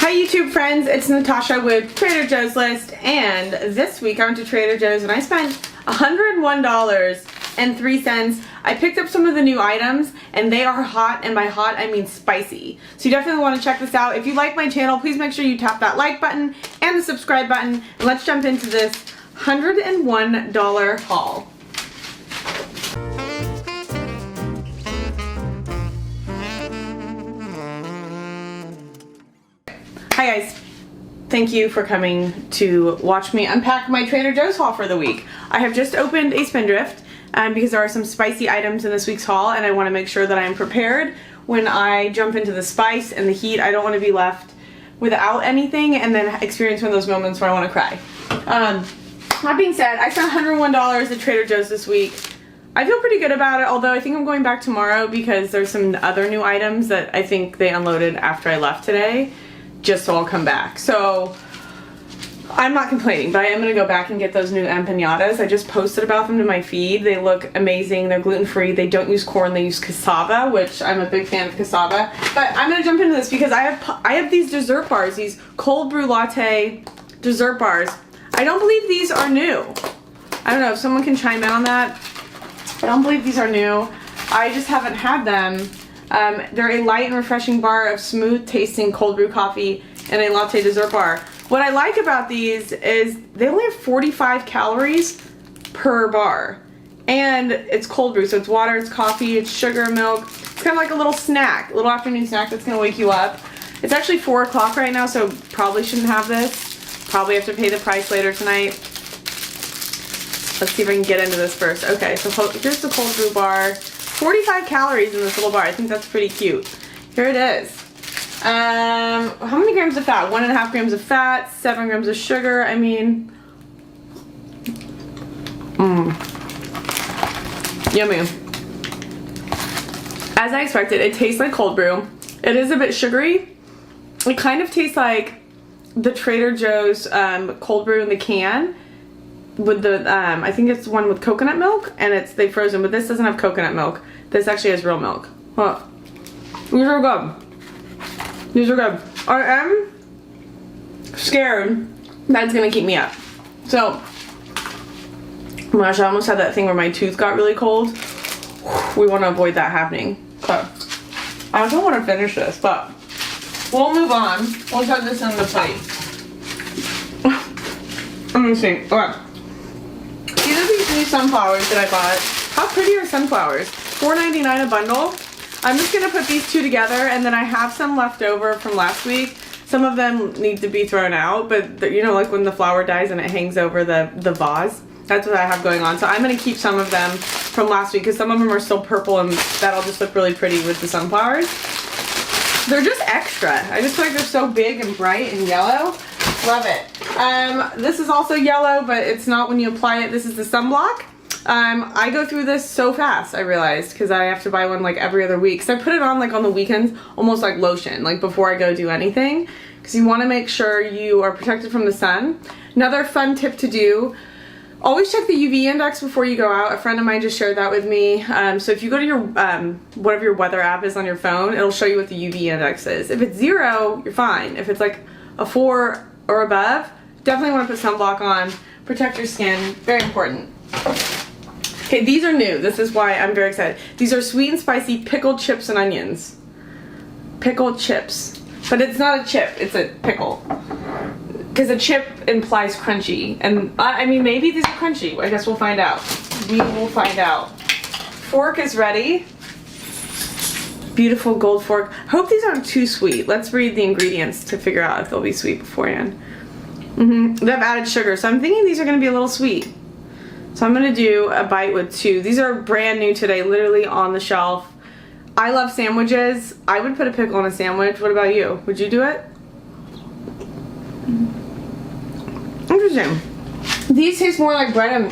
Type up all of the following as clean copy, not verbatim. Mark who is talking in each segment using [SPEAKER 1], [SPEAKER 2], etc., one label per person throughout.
[SPEAKER 1] Hi YouTube friends, it's Natasha with Trader Joe's List, and this week I went to Trader Joe's and I spent $101.03. I picked up some of the new items and they are hot, and by hot I mean spicy. So you definitely want to check this out. If you like my channel, please make sure you tap that like button and the subscribe button, and let's jump into this $101 haul. Hi guys, thank you for coming to watch me unpack my Trader Joe's haul for the week. I have just opened a Spindrift because there are some spicy items in this week's haul, and I want to make sure that I am prepared when I jump into the spice and the heat. I don't want to be left without anything and then experience one of those moments where I want to cry. That being said, I spent $101 at Trader Joe's this week. I feel pretty good about it, although I think I'm going back tomorrow because there's some other new items that I think they unloaded after I left today, just so I'll come back. So I'm not complaining, but I am going to go back and get those new empanadas. I just posted about them to my feed. They look amazing. They're gluten-free. They don't use corn. They use cassava, which I'm a big fan of cassava. But I'm going to jump into this because I have these dessert bars, these cold brew latte dessert bars. I don't believe these are new. I don't know if someone can chime in on that. I don't believe these are new. I just haven't had them. They're a light and refreshing bar of smooth tasting cold brew coffee and a latte dessert bar. What I like about these is they only have 45 calories per bar, and it's cold brew, so it's water, it's coffee, it's sugar, milk. It's kind of like a little snack, a little afternoon snack that's gonna wake you up. It's actually 4 o'clock right now, so probably shouldn't have this. Probably have to pay the price later tonight. Let's see if I can get into this first. Okay, so here's the cold brew bar. 45 calories in this little bar. I think that's pretty cute. Here it is. How many grams of fat? 1.5 grams of fat, 7 grams of sugar. I mean, yummy. As I expected, it tastes like cold brew. It is a bit sugary. It kind of tastes like the Trader Joe's cold brew in the can with the I think it's one with coconut milk, and they frozen, but this doesn't have coconut milk. This actually has real milk. Huh. These are good. These are good. I am scared that's gonna keep me up. So, oh my gosh, I almost had that thing where my tooth got really cold. We want to avoid that happening. So, I don't want to finish this, but we'll move on. We'll put this on the plate. Let me see. Okay. These are these new sunflowers that I bought. How pretty are sunflowers? $4.99 a bundle. I'm just gonna put these two together, and then I have some left over from last week. Some of them need to be thrown out, but you know, like when the flower dies and it hangs over the vase. That's what I have going on. So I'm gonna keep some of them from last week because some of them are still purple, and that'll just look really pretty with the sunflowers. They're just extra. I just feel like they're so big and bright and yellow. Love it. This is also yellow, but it's not when you apply it. This is the sunblock. I go through this so fast, I realized, because I have to buy one like every other week. So I put it on like on the weekends, almost like lotion, like before I go do anything, because you want to make sure you are protected from the sun. Another fun tip to do, always check the UV index before you go out. A friend of mine just shared that with me. So if you go to your, whatever your weather app is on your phone, it'll show you what the UV index is. If it's 0, you're fine. If it's like a 4 or above, definitely want to put sunblock on. Protect your skin, very important. Okay, these are new. This is why I'm very excited. These are sweet and spicy pickled chips and onions. Pickled chips. But it's not a chip, it's a pickle. Because a chip implies crunchy. And I mean, maybe these are crunchy. I guess we'll find out. We will find out. Fork is ready. Beautiful gold fork. Hope these aren't too sweet. Let's read the ingredients to figure out if they'll be sweet beforehand. They have added sugar, so I'm thinking these are going to be a little sweet. So I'm going to do a bite with 2. These are brand new today, literally on the shelf. I love sandwiches. I would put a pickle on a sandwich. What about you? Would you do it? Interesting. These taste more like bread and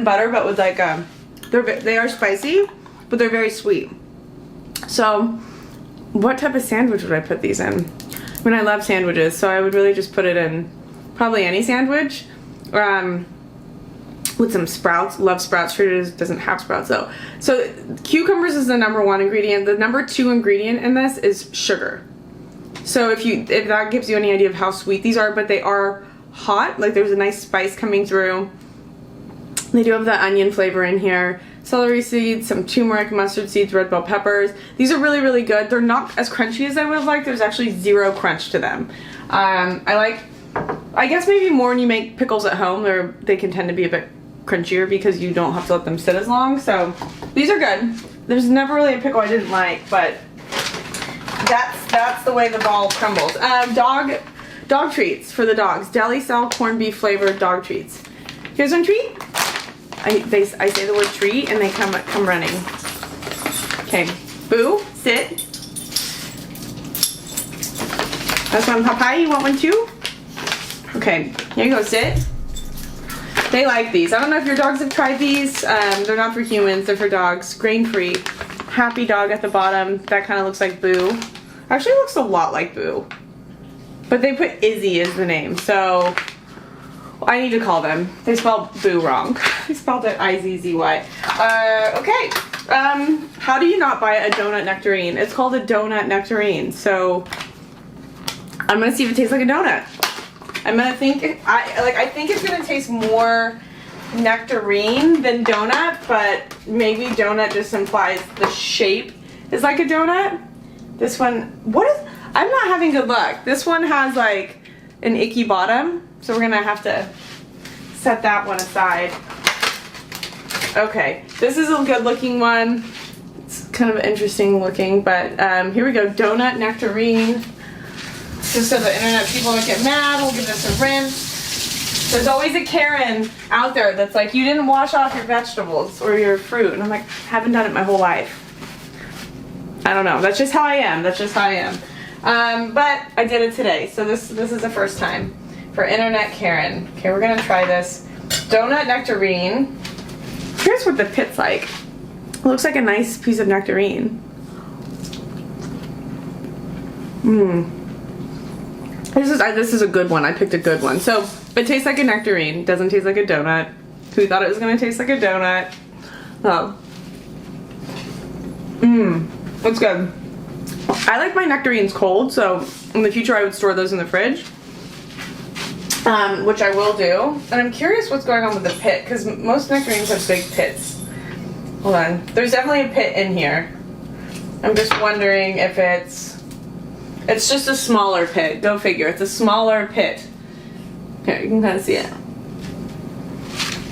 [SPEAKER 1] butter, but with like they are spicy, but they're very sweet. So, what type of sandwich would I put these in? I mean, I love sandwiches, so I would really just put it in probably any sandwich. With some sprouts. Love sprouts. Trader Joe's doesn't have sprouts though. So cucumbers is the #1 ingredient. The #2 ingredient in this is sugar. So if that gives you any idea of how sweet these are, but they are hot. Like there's a nice spice coming through. They do have that onion flavor in here. Celery seeds, some turmeric, mustard seeds, red bell peppers. These are really, really good. They're not as crunchy as I would have liked. There's actually zero crunch to them. I guess maybe more when you make pickles at home. They can tend to be a bit crunchier because you don't have to let them sit as long. So these are good. There's never really a pickle I didn't like, but that's the way the ball crumbles. Dog treats for the dogs. Deli style corned beef flavored dog treats. Here's one treat. I say the word treat and they come running. Okay, Boo, sit. That's one, Papaya. You want one too? Okay, here you go, sit. They like these. I don't know if your dogs have tried these. They're not for humans, they're for dogs. Grain-free. Happy dog at the bottom. That kind of looks like Boo. Actually looks a lot like Boo. But they put Izzy as the name, so I need to call them. They spelled Boo wrong. They spelled it I-Z-Z-Y. Okay. How do you not buy a donut nectarine? It's called a donut nectarine, so I'm gonna see if it tastes like a donut. I think it's gonna taste more nectarine than donut, but maybe donut just implies the shape is like a donut. This one, I'm not having good luck. This one has like an icky bottom, so we're gonna have to set that one aside. Okay, this is a good looking one. It's kind of interesting looking, but here we go, donut nectarine. Just so the internet people don't get mad, we'll give this a rinse. There's always a Karen out there that's like, you didn't wash off your vegetables or your fruit. And I'm like, haven't done it my whole life. I don't know, that's just how I am, But I did it today, so this is the first time for internet Karen. Okay, we're gonna try this donut nectarine. Here's what the pit's like. It looks like a nice piece of nectarine. This is a good one. I picked a good one. So it tastes like a nectarine. Doesn't taste like a donut. Who thought it was gonna taste like a donut? Oh. That's good. I like my nectarines cold, so in the future I would store those in the fridge. Which I will do. And I'm curious what's going on with the pit, because most nectarines have big pits. Hold on. There's definitely a pit in here. I'm just wondering if it's just a smaller pit. Go figure. It's a smaller pit. Here, you can kind of see it.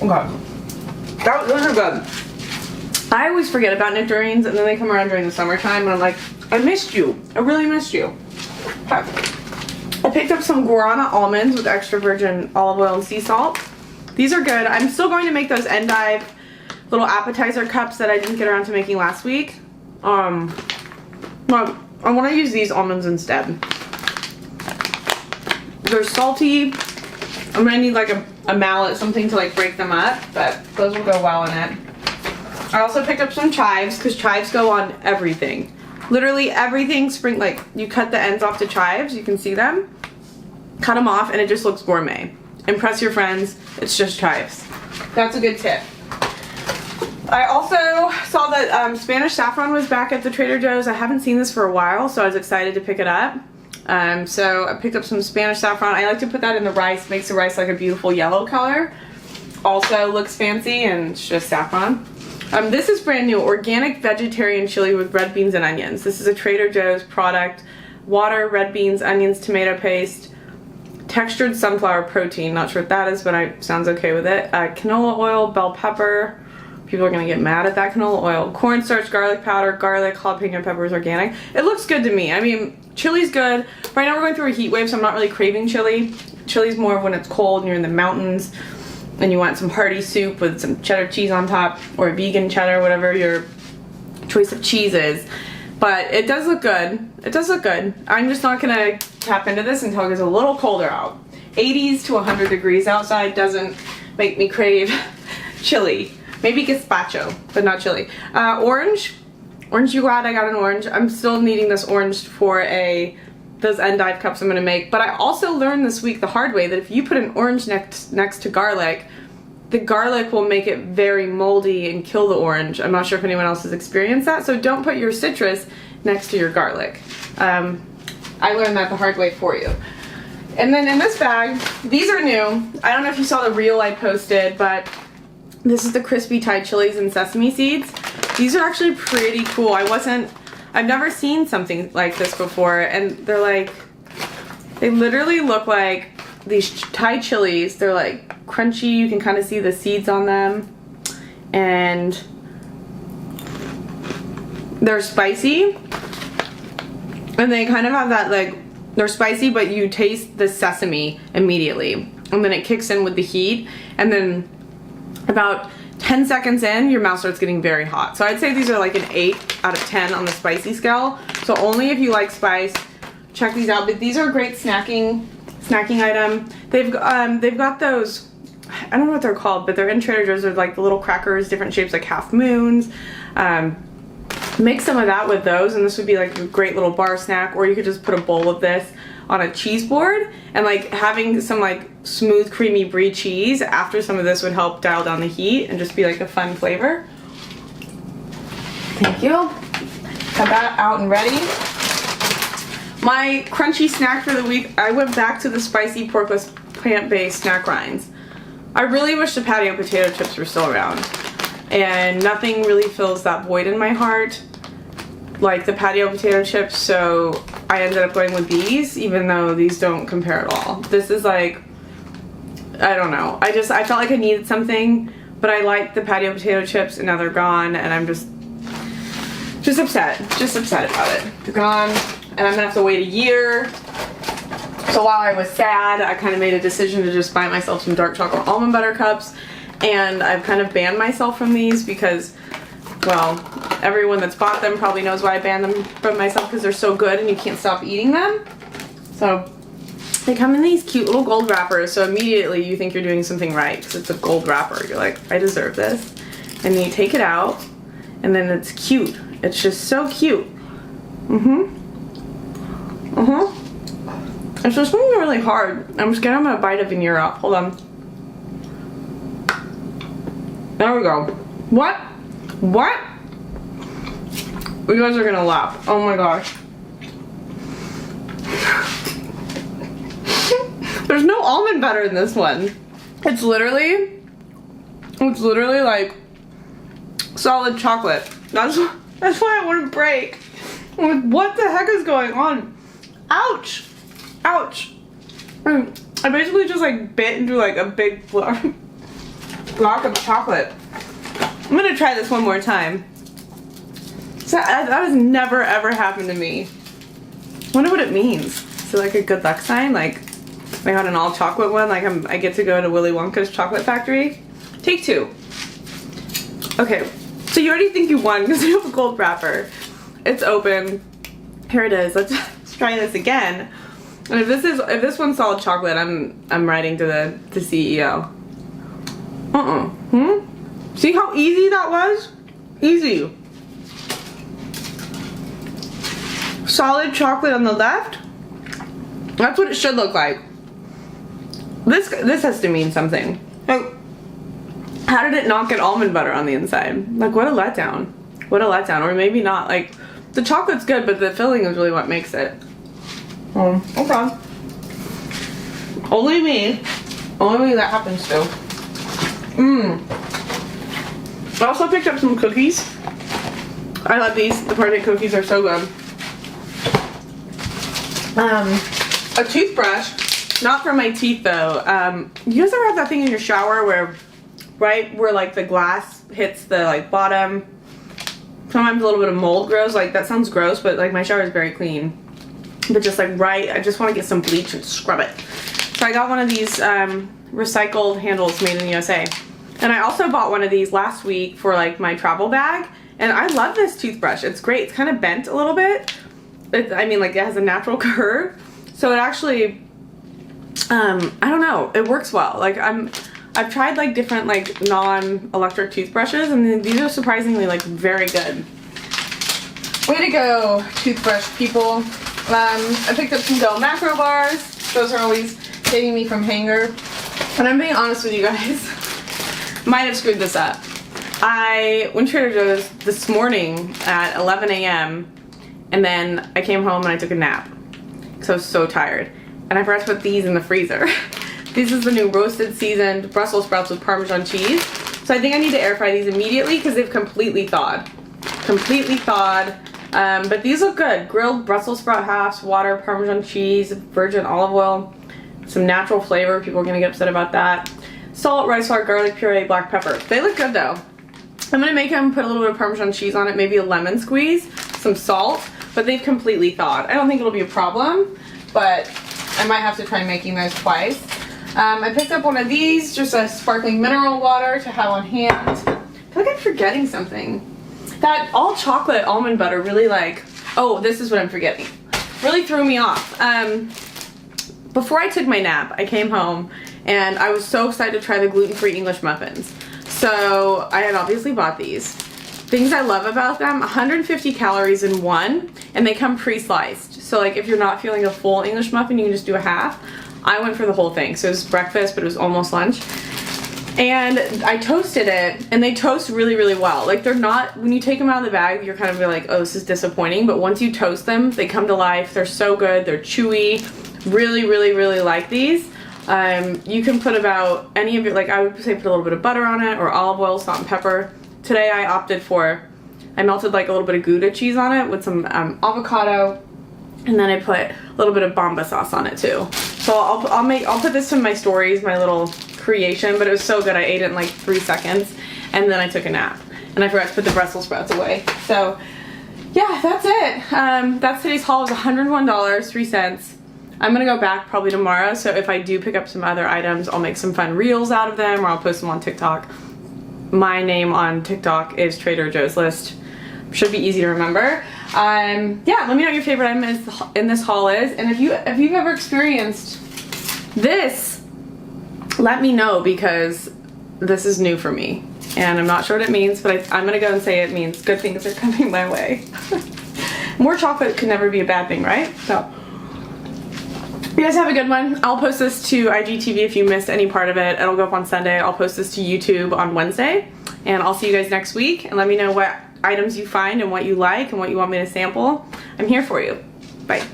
[SPEAKER 1] Okay. Those are good. I always forget about nectarines, and then they come around during the summertime, and I'm like, I missed you. I really missed you. Okay. I picked up some Guara almonds with extra virgin olive oil and sea salt. These are good. I'm still going to make those endive little appetizer cups that I didn't get around to making last week. Well, I want to use these almonds instead. They're salty. I'm going to need like a mallet, something to like break them up, but those will go well in it. I also picked up some chives, because chives go on everything. Literally everything like you cut the ends off the chives, you can see them. Cut them off and it just looks gourmet. Impress your friends, it's just chives. That's a good tip. I also saw that Spanish saffron was back at the Trader Joe's. I haven't seen this for a while, so I was excited to pick it up. So I picked up some Spanish saffron. I like to put that in the rice, makes the rice like a beautiful yellow color. Also looks fancy, and it's just saffron. This is brand new, organic vegetarian chili with red beans and onions. This is a Trader Joe's product. Water, red beans, onions, tomato paste, textured sunflower protein. Not sure what that is, but it sounds okay with it. Canola oil, bell pepper. People are gonna get mad at that canola oil. Cornstarch, garlic powder, garlic, jalapeno peppers, organic. It looks good to me. I mean, chili's good. Right now we're going through a heat wave, so I'm not really craving chili. Chili's more when it's cold and you're in the mountains and you want some hearty soup with some cheddar cheese on top, or vegan cheddar, whatever your choice of cheese is. But it does look good. It does look good. I'm just not gonna tap into this until it gets a little colder out. 80s to 100 degrees outside doesn't make me crave chili. Maybe gazpacho, but not chili. Orange you glad I got an orange. I'm still needing this orange for those endive cups I'm gonna make. But I also learned this week the hard way that if you put an orange next to garlic, the garlic will make it very moldy and kill the orange. I'm not sure if anyone else has experienced that, so don't put your citrus next to your garlic. I learned that the hard way for you. And then in this bag, these are new. I don't know if you saw the reel I posted, but this is the crispy Thai chilies and sesame seeds. These are actually pretty cool. I've never seen something like this before, and they're like, they literally look like these Thai chilies. They're like crunchy. You can kind of see the seeds on them, and they're spicy, and they kind of have that, like, they're spicy, but you taste the sesame immediately, and then it kicks in with the heat, and then about 10 seconds in, your mouth starts getting very hot. So I'd say these are like an 8 out of 10 on the spicy scale. So only if you like spice, check these out. But these are a great snacking item. They've got those, I don't know what they're called, but they're in Trader Joe's. They're like the little crackers, different shapes, like half moons. Make some of that with those, and this would be like a great little bar snack. Or you could just put a bowl of this on a cheese board, and like having some like smooth creamy brie cheese after some of this would help dial down the heat and just be like a fun flavor. Thank you. Got that out and ready. My crunchy snack for the week, I went back to the spicy porkless plant-based snack rinds. I really wish the patio potato chips were still around, and nothing really fills that void in my heart like the patio potato chips, so I ended up going with these, even though these don't compare at all. This is like, I don't know. I felt like I needed something, but I liked the patio potato chips, and now they're gone, and I'm just upset. Just upset about it. They're gone, and I'm gonna have to wait a year. So while I was sad, I kind of made a decision to just buy myself some dark chocolate almond butter cups, and I've kind of banned myself from these because, well, everyone that's bought them probably knows why I banned them from myself, because they're so good and you can't stop eating them. So they come in these cute little gold wrappers, so immediately you think you're doing something right because it's a gold wrapper. You're like, I deserve this. And then you take it out, and then it's cute. It's just so cute. It's just something really hard. I'm scared I'm gonna bite a veneer off. Hold on. There we go. What? What? You guys are gonna laugh. Oh my gosh. There's no almond butter in this one. It's literally like solid chocolate. That's why I wouldn't break. I'm like, what the heck is going on? Ouch. Ouch. I basically just like bit into like a big block of chocolate. I'm gonna try this one more time. So that has never ever happened to me. Wonder what it means. Is it like a good luck sign? Like I got an all chocolate one, like I get to go to Willy Wonka's chocolate factory? Take 2. Okay, so you already think you won because you have a gold wrapper. It's open. Here it is. Let's try this again. And if this one's solid chocolate, I'm writing to the CEO. See how easy that was? Easy. Solid chocolate on the left. That's what it should look like. This has to mean something. Like, how did it not get almond butter on the inside? Like, what a letdown. What a letdown. Or maybe not. Like, the chocolate's good, but the filling is really what makes it. Okay. Only me that happens to. I also picked up some cookies. I love these. The birthday cookies are so good. A toothbrush, not for my teeth though. You guys ever have that thing in your shower where, right where like the glass hits the like bottom, sometimes a little bit of mold grows? Like that sounds gross, but like my shower is very clean. But just like I just want to get some bleach and scrub it. So I got one of these recycled handles made in the USA. And I also bought one of these last week for like my travel bag. And I love this toothbrush. It's great. It's kind of bent a little bit. I mean, like it has a natural curve. So it actually, I don't know. It works well. Like I've tried like different like non-electric toothbrushes, and these are surprisingly like very good. Way to go, toothbrush people. I picked up some Deli macro bars. Those are always saving me from hunger. And I'm being honest with you guys. Might have screwed this up. I went to Trader Joe's this morning at 11 a.m. and then I came home and I took a nap. because I was so tired. And I forgot to put these in the freezer. This is the new roasted seasoned Brussels sprouts with Parmesan cheese. So I think I need to air fry these immediately because they've completely thawed. But these look good. Grilled Brussels sprout halves, water, Parmesan cheese, virgin olive oil, some natural flavor. People are gonna get upset about that. Salt, rice flour, garlic puree, black pepper. They look good though. I'm gonna make them put a little bit of Parmesan cheese on it, maybe a lemon squeeze, some salt, but they've completely thawed. I don't think it'll be a problem, but I might have to try making those twice. I picked up one of these, just a sparkling mineral water to have on hand. I feel like I'm forgetting something. That all chocolate almond butter really oh, this is what I'm forgetting. Really threw me off. Before I took my nap, I came home and I was so excited to try the gluten-free English muffins. So I had obviously bought these. Things I love about them, 150 calories in one, and they come pre-sliced. So like if you're not feeling a full English muffin, you can just do a half. I went for the whole thing. So it was breakfast, but it was almost lunch. And I toasted it, and they toast really, really well. Like they're not, when you take them out of the bag, you're kind of like, oh, this is disappointing. But once you toast them, they come to life. They're so good. They're chewy. Really, really, really like these. You can put about any of your, like I would say put a little bit of butter on it or olive oil, salt and pepper. Today I opted for, I melted like a little bit of Gouda cheese on it with some avocado. And then I put a little bit of Bomba sauce on it too. So I'll put this in my stories, my little creation, but it was so good I ate it in like 3 seconds and then I took a nap and I forgot to put the Brussels sprouts away. So yeah, that's it. That's today's haul. It was $101.03. I'm gonna go back probably tomorrow, so if I do pick up some other items, I'll make some fun reels out of them or I'll post them on TikTok. My name on TikTok is Trader Joe's List. Should be easy to remember. Yeah, let me know what your favorite item in this haul is, and if you've ever experienced this, let me know because this is new for me and I'm not sure what it means, but I'm gonna go and say it means good things are coming my way. More chocolate could never be a bad thing, right? So you guys have a good one. I'll post this to IGTV if you missed any part of it. It'll go up on Sunday. I'll post this to YouTube on Wednesday, and I'll see you guys next week, and let me know what items you find and what you like and what you want me to sample. I'm here for you. Bye.